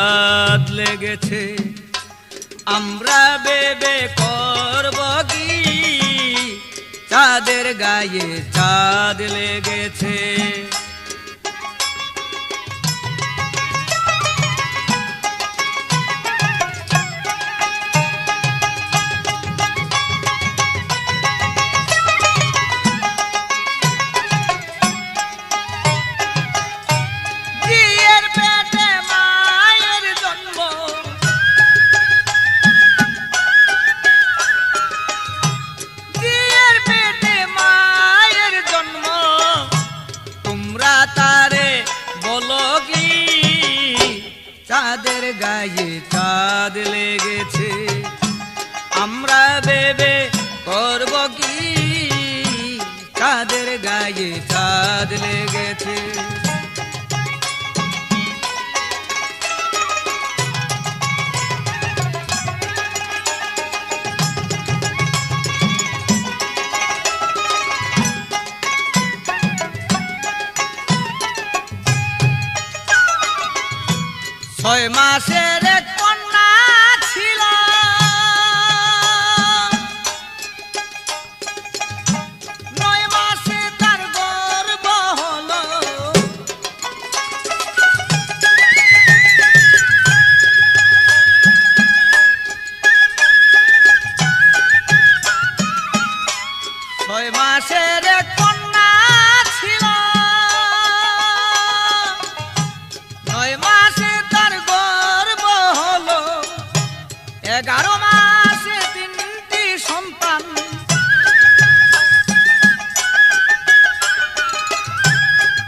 চাঁদ লেগেছে আমরা বেবে করব কি চাঁদের গায়ে চাঁদ লেগেছে চাঁদের গায়ে চাঁদ লেগেছে আমরা বেবে করব কি চাঁদের গায়ে চাঁদ লেগেছে ছয় মাসের এক কন্যা ছিল নয় মাসে তার গর্ভ হলো ছয় মাসের এক কন্যা ছিল নয় মাসে 11 মাসে 3টি সন্তান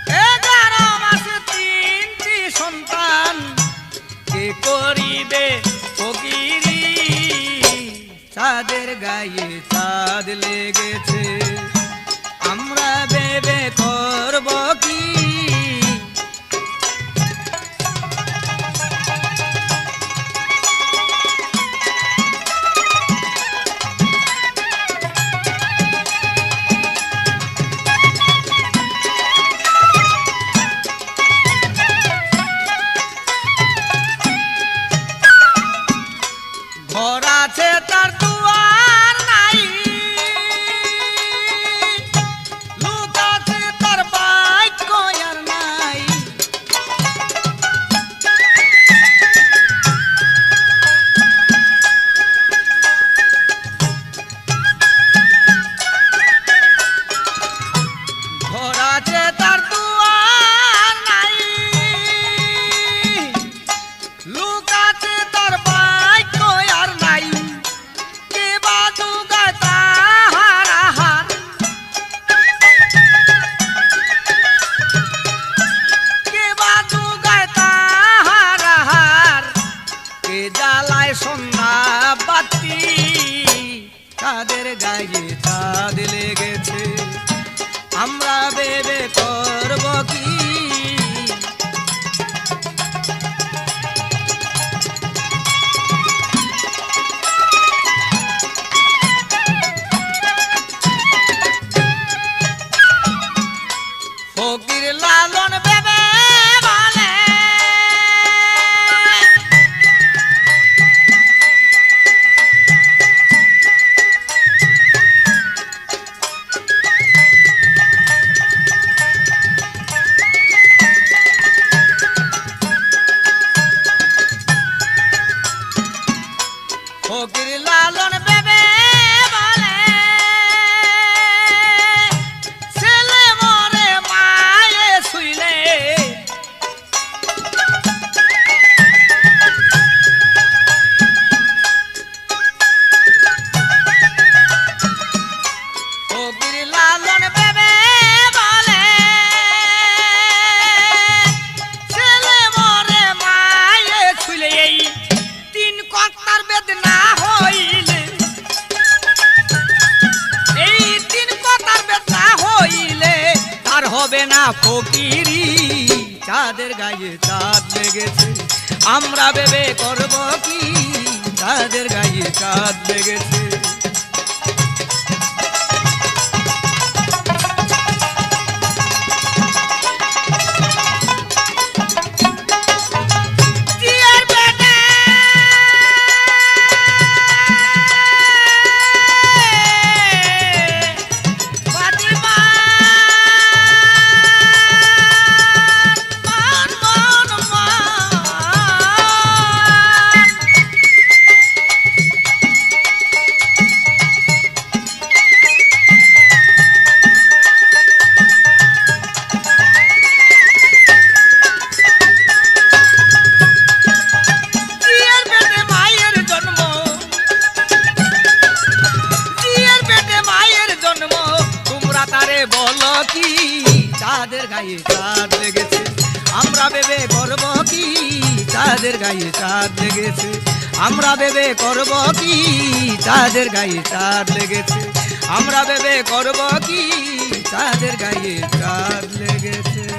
11 মাসে 3টি সন্তান কে করিবে ফকিরি চাঁদের গায়ে চাঁদ লেগেছে আমরা বেবে করব কি ঘর আছে তার দুয়ার নাই লোক আছে তার বাক্য আর নাই ঘর আছে তার দুয়ার নাই লোক আছে তার বাক্য আর নাই কে বাজু গায় তাহার আহার কে বাজু গায় তাহার আহার কে জ্বালায় সন্ধ্যা বাতি চাঁদের গায়ে চাঁদ লেগেছে আমরা বেবে করব কি ফকির লালন বেবে বলে ফকির লালন বেবে বলে ছেলে মরে মায়ে শুইলে ফকির লালন বেবে বলে ছেলে মরে মায়ে শুইলে এই 3 কক্তার বেদনা হইলে এই 3 কক্তার বেদনা হইলে তার হবে না ফকিরি চাঁদের গায়ে চাঁদ লেগেছে আমরা বেবে করব কি চাঁদের গায়ে চাঁদ লেগেছে জিয়ার চাঁদের গায়ে চাঁদ লেগেছে আমরা ভেবে করব কি চাঁদের গায়ে চাঁদ লেগেছে আমরা ভেবে করব কি চাঁদের গায়ে চাঁদ লেগেছে আমরা ভেবে করব কি চাঁদের গায়ে চাঁদ লেগেছে